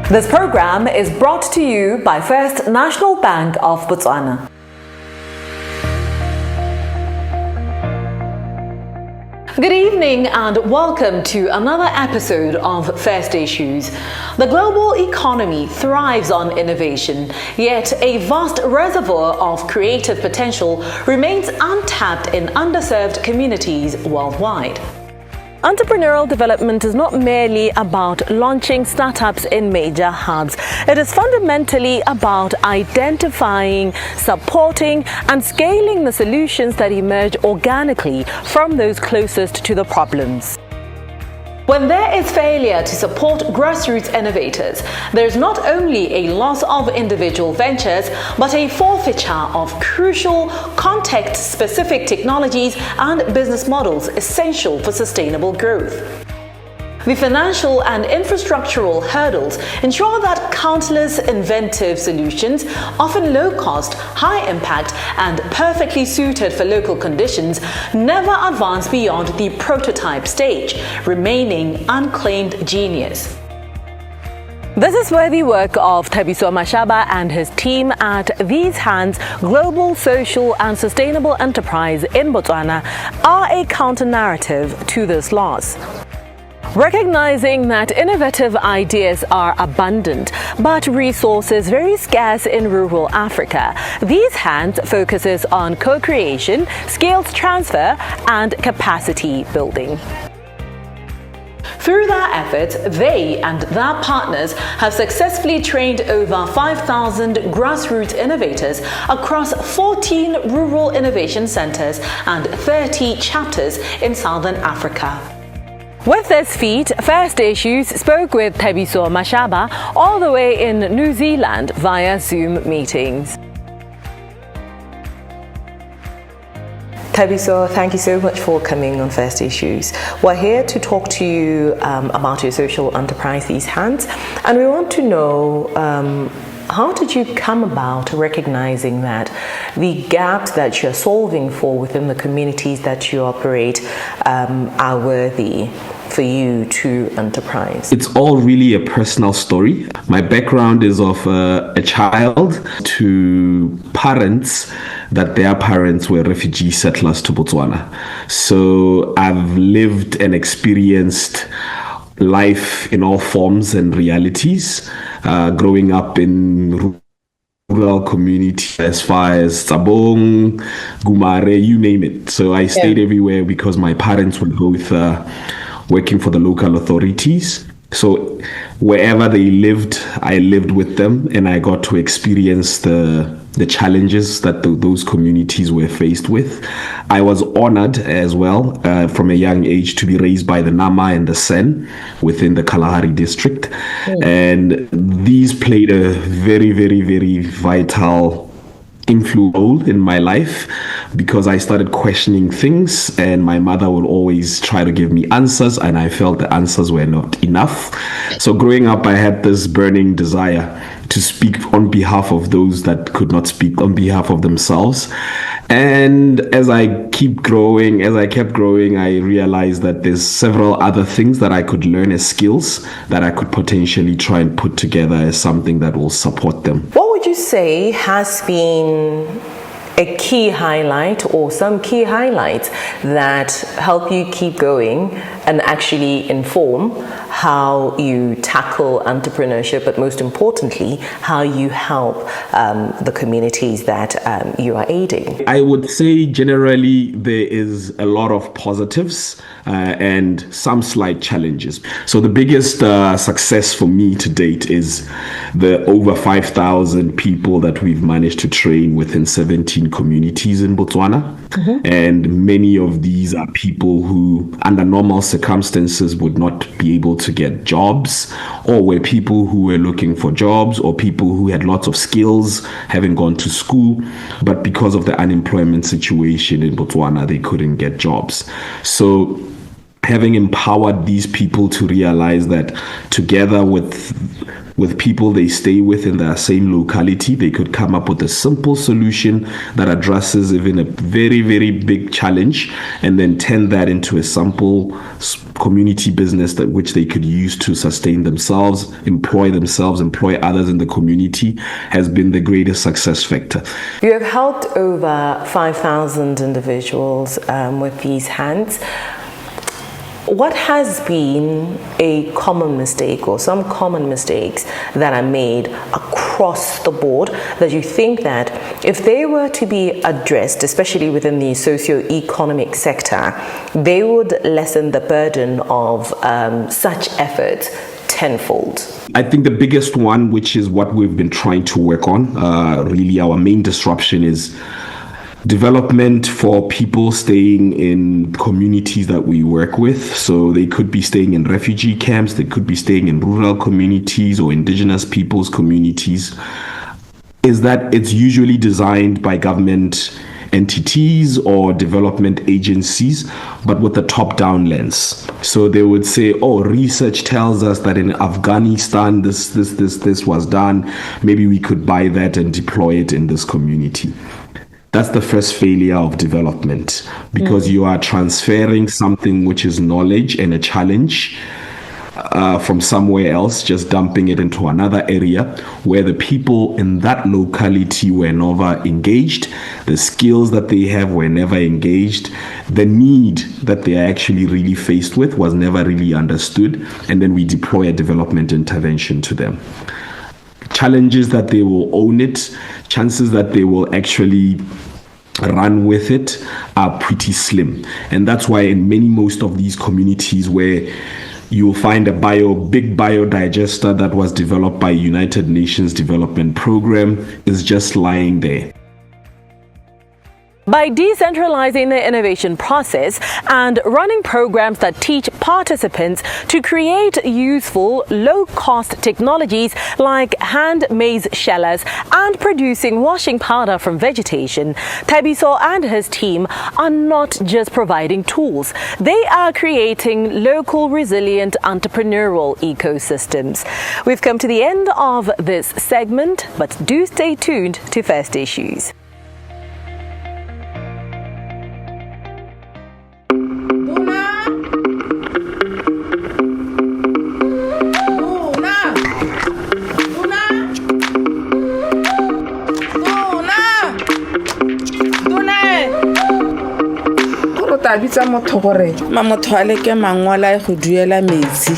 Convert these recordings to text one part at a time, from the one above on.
This program is brought to you by First National Bank of Botswana. Good evening and welcome to another episode of First Issues. The global economy thrives on innovation, yet a vast reservoir of creative potential remains untapped in underserved communities worldwide. Entrepreneurial development is not merely about launching startups in major hubs. It is fundamentally about identifying, supporting, and scaling the solutions that emerge organically from those closest to the problems. When there is failure to support grassroots innovators, there is not only a loss of individual ventures, but a forfeiture of crucial context-specific technologies and business models essential for sustainable growth. The financial and infrastructural hurdles ensure that countless inventive solutions, often low-cost, high-impact, and perfectly suited for local conditions, never advance beyond the prototype stage, remaining unclaimed genius. This is where the work of Thabiso Mashaba and his team at These Hands Global Social and Sustainable Enterprise in Botswana are a counter-narrative to this loss. Recognizing that innovative ideas are abundant, but resources very scarce in rural Africa, These Hands focuses on co-creation, skills transfer, and capacity building. Through their efforts, they and their partners have successfully trained over 5,000 grassroots innovators across 14 rural innovation centers and 30 chapters in Southern Africa. With this feat, First Issues spoke with Thabiso Mashaba all the way in New Zealand via Zoom meetings. Thabiso, thank you so much for coming on First Issues. We're here to talk to you about your social enterprise, These Hands, and we want to know how did you come about recognizing that the gaps that you're solving for within the communities that you operate are worthy for you to enterprise? It's all really a personal story. My background is of a child to parents that their parents were refugee settlers to Botswana. So I've lived and experienced life in all forms and realities, growing up in rural community as far as Tsabong, Gumare, you name it. So I stayed everywhere because my parents were both working for the local authorities. So wherever they lived, I lived with them, and I got to experience the challenges that those communities were faced with. I was honored as well from a young age to be raised by the Nama and the Sen within the Kalahari district. And these played a very, very, very vital influence in my life because I started questioning things, and my mother would always try to give me answers, and I felt the answers were not enough. So growing up, I had this burning desire to speak on behalf of those that could not speak on behalf of themselves. And as I kept growing, I realized that there's several other things that I could learn as skills that I could potentially try and put together as something that will support them. What would you say has been a key highlight or some key highlights that help you keep going and actually inform how you tackle entrepreneurship, but most importantly, how you help the communities that you are aiding? I would say generally there is a lot of positives and some slight challenges. So the biggest success for me to date is the over 5,000 people that we've managed to train within 17 communities in Botswana. And many of these are people who, under normal circumstances, would not be able to get jobs, or were people who were looking for jobs, or people who had lots of skills, having gone to school, but because of the unemployment situation in Botswana, they couldn't get jobs. So having empowered these people to realize that together with with people they stay with in their same locality, they could come up with a simple solution that addresses even a very, very big challenge, and then turn that into a simple community business that which they could use to sustain themselves, employ others in the community, has been the greatest success factor. You have helped over 5,000 individuals with these hands. What has been a common mistake or some common mistakes that are made across the board that you think that if they were to be addressed, especially within the socio-economic sector, they would lessen the burden of such efforts tenfold? I think the biggest one, which is what we've been trying to work on, really our main disruption, is development for people staying in communities that we work with. So they could be staying in refugee camps, they could be staying in rural communities or indigenous people's communities, is that it's usually designed by government entities or development agencies, but with a top-down lens. So they would say, oh, research tells us that in Afghanistan this was done, maybe we could buy that and deploy it in this community. That's the first failure of development, because you are transferring something which is knowledge and a challenge from somewhere else, just dumping it into another area where the people in that locality were never engaged, the skills that they have were never engaged, the need that they are actually really faced with was never really understood, and then we deploy a development intervention to them. Challenges that they will own it, chances that they will actually run with it are pretty slim. And that's why in most of these communities where you'll find a big biodigester that was developed by United Nations Development Program is just lying there. By decentralizing the innovation process and running programs that teach participants to create useful, low-cost technologies like hand maize shellers and producing washing powder from vegetation, Thabiso and his team are not just providing tools. They are creating local, resilient, entrepreneurial ecosystems. We've come to the end of this segment, but do stay tuned to First Issues. ta bitsa motho gore motho a leke mangwala go duela metsi.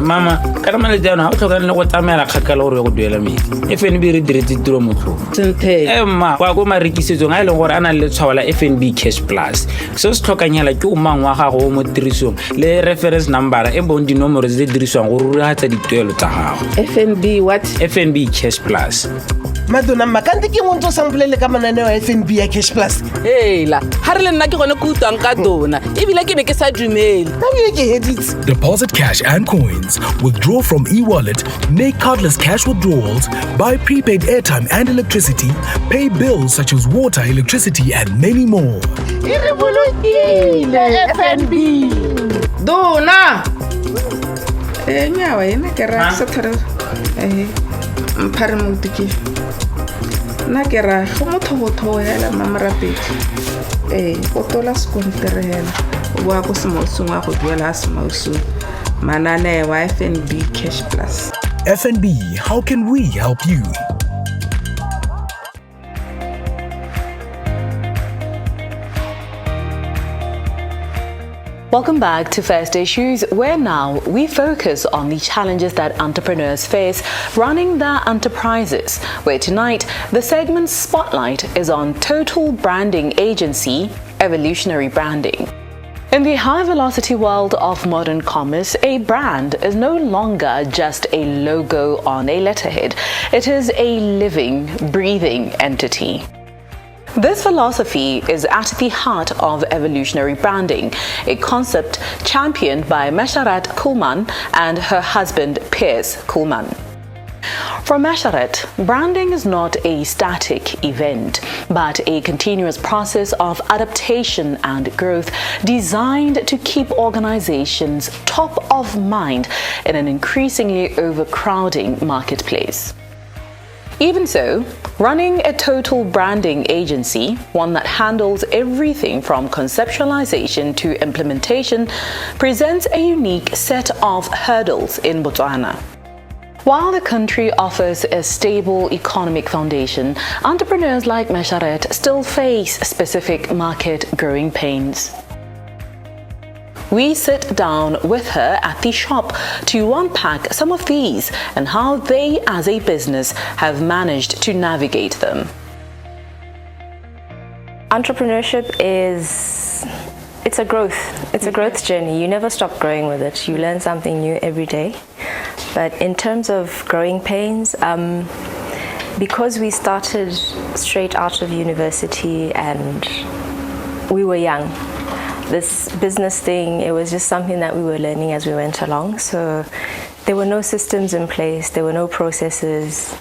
Mama, ka mala jana o tlhoka le go tsamela kgakala gore go duela metsi. FNB re diretse tiro motho. Senthe. Ma kwa go marekisetsong a ile gore ana le tshwala FNB Cash Plus. So se tlhokanyela ke o mangwa ga go mo tirisong le reference number e bon dinomoro tse diriswang go rurahatsa dituelo tsa gago. FNB what? FNB Cash Plus. Madonna makante ke mo ntse samplele ka mananeo a FNB ya Cash Plus. La ha re le nna ke gone go utang ka dona ebile ke be ke sa dumele. Deposit cash and coins, withdraw from e-wallet, make cardless cash withdrawals, buy prepaid airtime and electricity, pay bills such as water, electricity and many more. FNB. Dona. Nyawa ena ke ra sa thare. Mpare mo tiki. Na ke ra go motho hela mamrapedi. O tola skontere hela. O bua go semosong wa go duela semosong. Manane wa FNB Cash Plus. FNB, how can we help you? Welcome back to First Issues, where now we focus on the challenges that entrepreneurs face running their enterprises, where tonight the segment's spotlight is on total branding agency, Evolutionary Branding. In the high-velocity world of modern commerce, a brand is no longer just a logo on a letterhead. It is a living, breathing entity. This philosophy is at the heart of evolutionary branding, a concept championed by Mesharat Kuhlman and her husband Piers Kuhlman. For Mesharet, branding is not a static event, but a continuous process of adaptation and growth designed to keep organizations top of mind in an increasingly overcrowding marketplace. Even so, running a total branding agency, one that handles everything from conceptualization to implementation, presents a unique set of hurdles in Botswana. While the country offers a stable economic foundation, entrepreneurs like Mesharet still face specific market growing pains. We sit down with her at the shop to unpack some of these and how they as a business have managed to navigate them. Entrepreneurship it's a growth journey. You never stop growing with it. You learn something new every day. But in terms of growing pains, because we started straight out of university and we were young, this business thing, it was just something that we were learning as we went along. So there were no systems in place, there were no processes.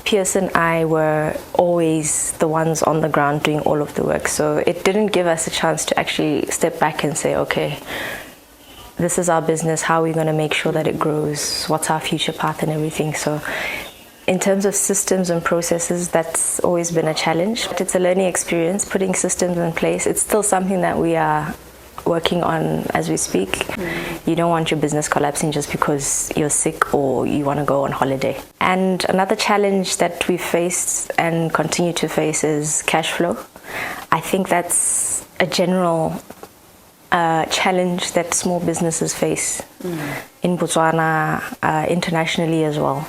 Pierce and I were always the ones on the ground doing all of the work. So it didn't give us a chance to actually step back and say, okay, this is our business, how are we going to make sure that it grows, what's our future path and everything. So in terms of systems and processes, that's always been a challenge. It's a learning experience, putting systems in place. It's still something that we are working on as we speak. You don't want your business collapsing just because you're sick or you want to go on holiday. And another challenge that we faced and continue to face is cash flow. I think that's a general challenge that small businesses face in Botswana, internationally as well,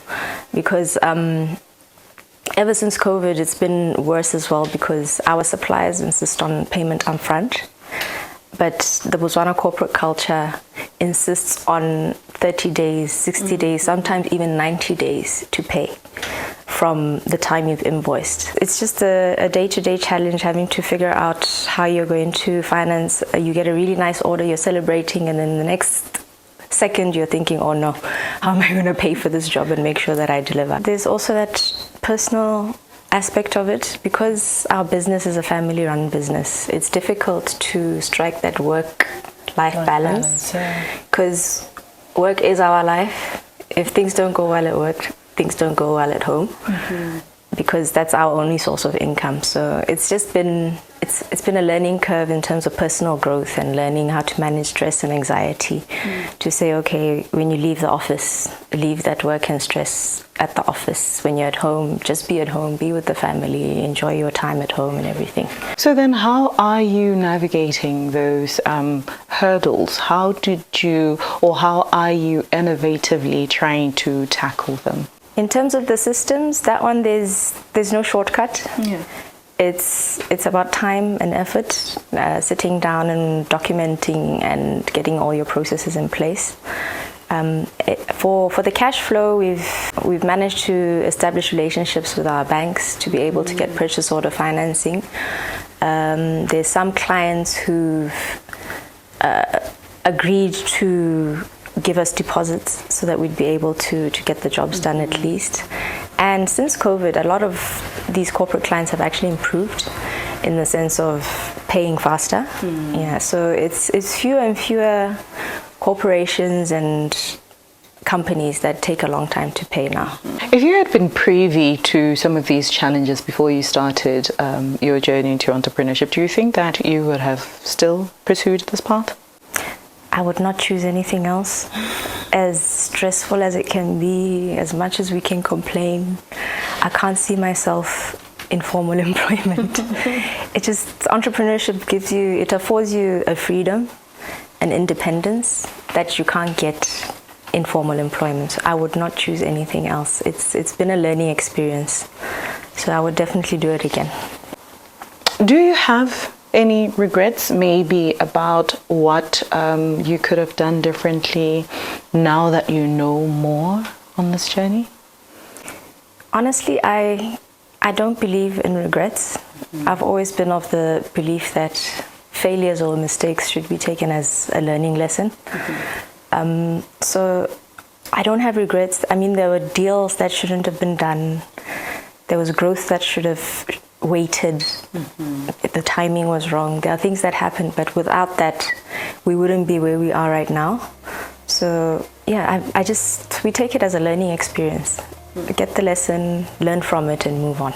because ever since COVID it's been worse as well, because our suppliers insist on payment upfront, but the Botswana corporate culture insists on 30 days, 60 days, sometimes even 90 days to pay from the time you've invoiced. It's just a day-to-day challenge, having to figure out how you're going to finance. You get a really nice order, you're celebrating, and then the next second you're thinking, oh no, how am I going to pay for this job and make sure that I deliver? There's also that personal aspect of it, because our business is a family-run business. It's difficult to strike that work-life balance, because work is our life. If things don't go well at work, things don't go well at home, because that's our only source of income. So it's just been it's been a learning curve in terms of personal growth and learning how to manage stress and anxiety. To say, okay, when you leave the office, leave that work and stress at the office. When you're at home, just be at home, be with the family, enjoy your time at home and everything. So then how are you navigating those hurdles? How are you innovatively trying to tackle them? In terms of the systems, that one, there's no shortcut. It's about time and effort, sitting down and documenting and getting all your processes in place. For the cash flow, we've managed to establish relationships with our banks to be able to get purchase order financing. There's some clients who've agreed to give us deposits so that we'd be able to get the jobs done at least. And since COVID, a lot of these corporate clients have actually improved in the sense of paying faster. So it's fewer and fewer corporations and companies that take a long time to pay now. If you had been privy to some of these challenges before you started your journey into entrepreneurship, do you think that you would have still pursued this path? I would not choose anything else. As stressful as it can be, as much as we can complain, I can't see myself in formal employment. Entrepreneurship affords you a freedom and independence that you can't get in formal employment. I would not choose anything else. It's been a learning experience, so I would definitely do it again. Do you have any regrets maybe about what you could have done differently now that you know more on this journey? Honestly, I don't believe in regrets. I've always been of the belief that failures or mistakes should be taken as a learning lesson. So I don't have regrets. I mean, there were deals that shouldn't have been done. There was growth that should have waited. The timing was wrong. There are things that happened, but without that, we wouldn't be where we are right now. So yeah, we take it as a learning experience. Get the lesson, learn from it, and move on.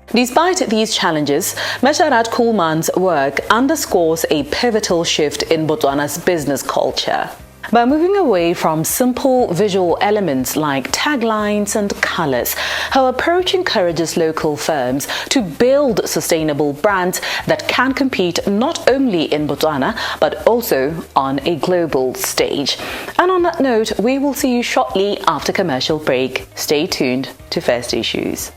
Despite these challenges, Mesharat Kuhlman's work underscores a pivotal shift in Botswana's business culture. By moving away from simple visual elements like taglines and colors, her approach encourages local firms to build sustainable brands that can compete not only in Botswana but also on a global stage. And on that note, we will see you shortly after commercial break. Stay tuned to First Issues.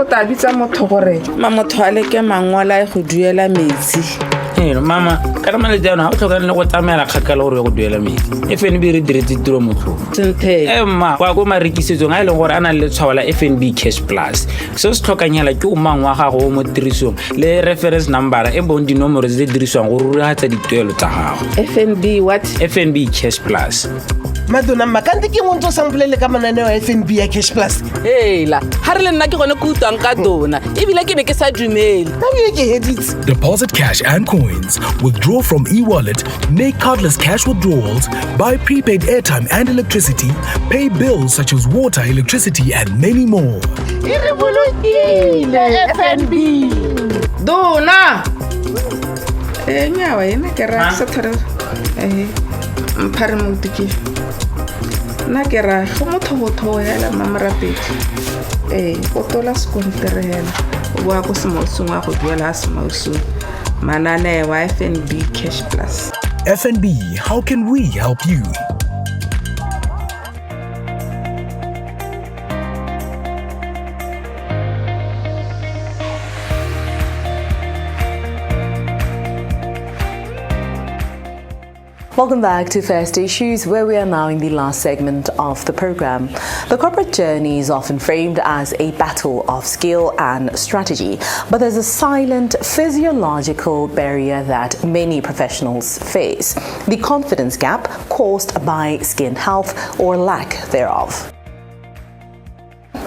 Ta bitsa motho gore motho a leke mangwala go duela metsi. Mama, ka re male jana ha o tlhokana le go tsamela kgakala gore go duela metsi. FNB re diretse tiro motho. Emma kwa go marekisetsong a ile gore ana le tshwao la FNB Cash Plus. Se se tlhokanyela ke o mang wa gago mo tirisong le reference number e bong dinomoro tse diriswang go rurihatsa dituelo tsa gago. FNB what? FNB Cash Plus. Madonna makante ke motho samplele ka mananeo a FNB ya Cash Plus. Hela ha re le nna ke gone go utlwang ka dona ebile ke ne ke sa dumele. Deposit cash and coins, withdraw from e-wallet, make cardless cash withdrawals, buy prepaid airtime and electricity, pay bills such as water, electricity and many more. FNB. Dona nyawa ena ke ra sa thara mpare motiki na ke ra go motho hela mamratedi o tola skontere hela o bua go semosong wa go duela semosong manane wa FNB Cash Plus. FNB, how can we help you? Welcome back to First Issues, where we are now in the last segment of the program. The corporate journey is often framed as a battle of skill and strategy, but there's a silent physiological barrier that many professionals face: the confidence gap caused by skin health or lack thereof.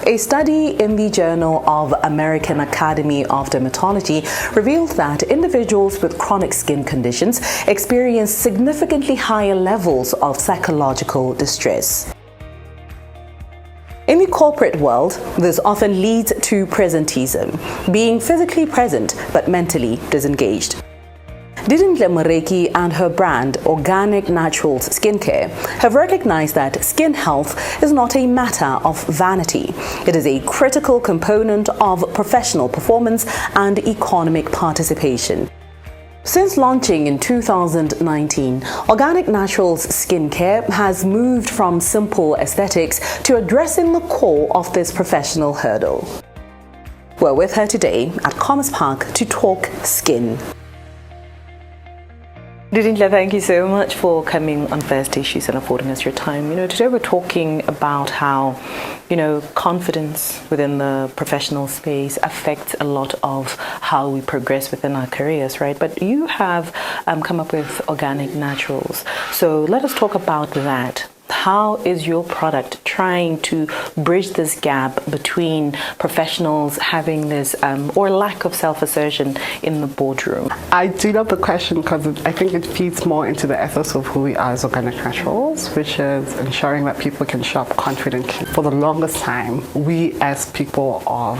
A study in the Journal of American Academy of Dermatology revealed that individuals with chronic skin conditions experience significantly higher levels of psychological distress. In the corporate world, this often leads to presenteeism, being physically present but mentally disengaged. Didintle and her brand, Organic Naturals Skincare, have recognized that skin health is not a matter of vanity. It is a critical component of professional performance and economic participation. Since launching in 2019, Organic Naturals Skincare has moved from simple aesthetics to addressing the core of this professional hurdle. We're with her today at Commerce Park to talk skin. Didintle, thank you so much for coming on First Issues and affording us your time. Today we're talking about how, confidence within the professional space affects a lot of how we progress within our careers, right? But you have come up with Organic Naturals. So let us talk about that. How is your product trying to bridge this gap between professionals having this or lack of self-assertion in the boardroom? I do love the question because I think it feeds more into the ethos of who we are as Organic Naturals, which is ensuring that people can shop confidently. For the longest time, we as people of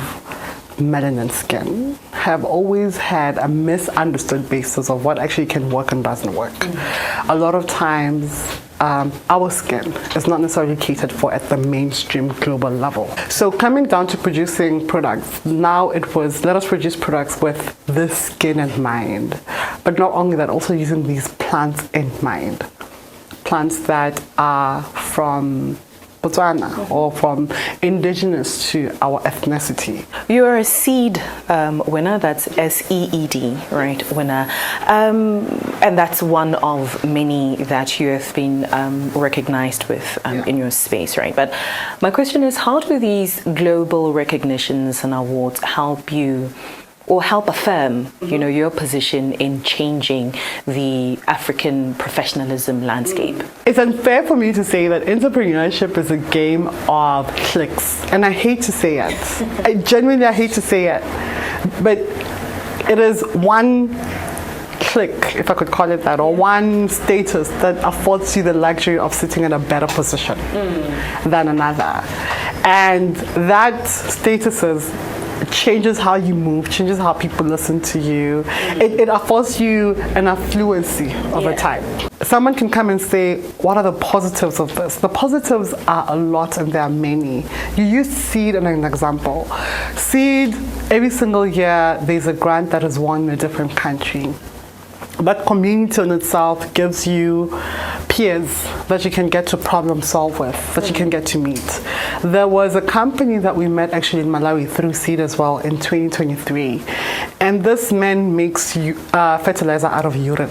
melanin skin have always had a misunderstood basis of what actually can work and doesn't work. A lot of times, our skin is not necessarily catered for at the mainstream global level. So coming down to producing products, now it was let us produce products with this skin in mind. But not only that, also using these plants in mind. Plants that are from Botswana or from indigenous to our ethnicity. You're a SEED winner, that's SEED, right, winner. And that's one of many that you have been recognized with in your space, right? But my question is, how do these global recognitions and awards help you or help affirm, your position in changing the African professionalism landscape? It's unfair for me to say that entrepreneurship is a game of clicks, and I hate to say it. I genuinely hate to say it, but it is one click, if I could call it that, or one status that affords you the luxury of sitting in a better position than another. And that status changes how you move, changes how people listen to you. It affords you an affluency over time. Someone can come and say, what are the positives of this? The positives are a lot, and there are many. You use SEED as an example. SEED, every single year, there's a grant that is won in a different country. That community in itself gives you peers that you can get to problem solve with, that you can get to meet. There was a company that we met actually in Malawi through SEED as well in 2023. And this man makes fertilizer out of urine.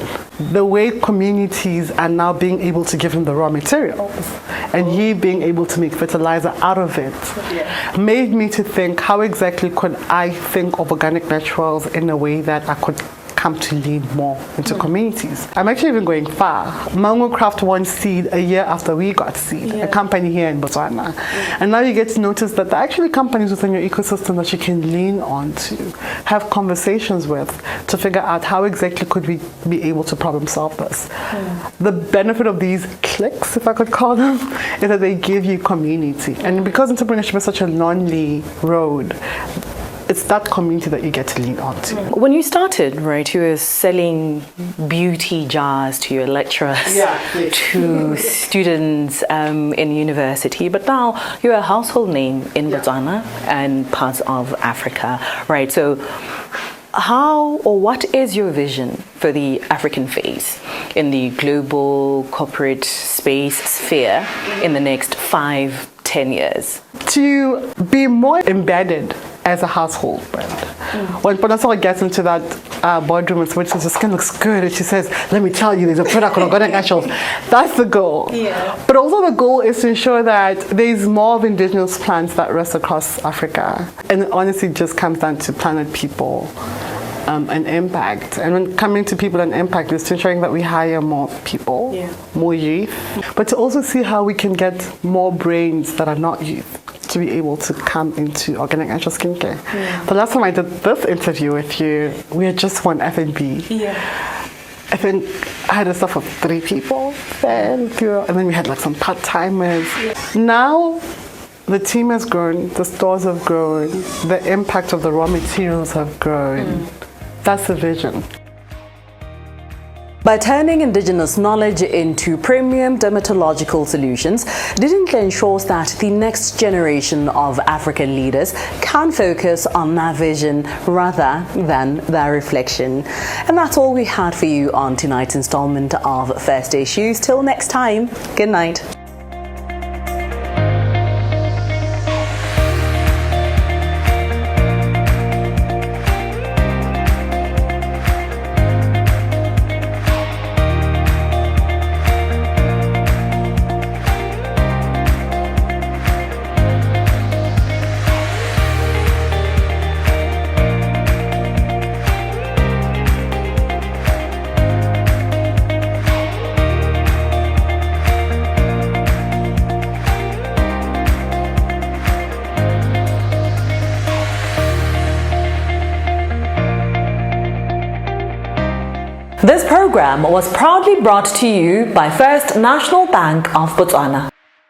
The way communities are now being able to give him the raw materials and he being able to make fertilizer out of it made me to think, how exactly could I think of organic naturals in a way that I could come to lead more into communities. I'm actually even going far. Mango Craft won SEED a year after we got SEED, a company here in Botswana. And now you get to notice that there are actually companies within your ecosystem that you can lean on to, have conversations with, to figure out how exactly could we be able to problem solve this. The benefit of these clicks, if I could call them, is that they give you community. And because entrepreneurship is such a lonely road, it's that community that you get to lean on to. When you started, right, you were selling beauty jars to your lecturers, to students in university, but now you're a household name in Botswana and parts of Africa, right? So how or what is your vision for the African face in the global corporate space sphere in the next 5-10 years? To be more embedded as a household brand. When Panasonic gets into that boardroom and switches, the skin looks good, and she says, let me tell you, there's a product on organic naturals. That's the goal. But also the goal is to ensure that there's more of indigenous plants that rest across Africa. And it honestly just comes down to planet, people, and impact. And when coming to people and impact is to ensuring that we hire more people, more youth, but to also see how we can get more brains that are not youth to be able to come into organic natural skincare. The last time I did this interview with you, we had just won F&B. I think I had a staff of 3 people then, and then we had like some part-timers. Now, the team has grown, the stores have grown, the impact of the raw materials have grown. That's the vision. By turning indigenous knowledge into premium dermatological solutions, Didintle ensures that the next generation of African leaders can focus on their vision rather than their reflection. And that's all we had for you on tonight's installment of First Issues. Till next time, good night. This program was proudly brought to you by First National Bank of Botswana.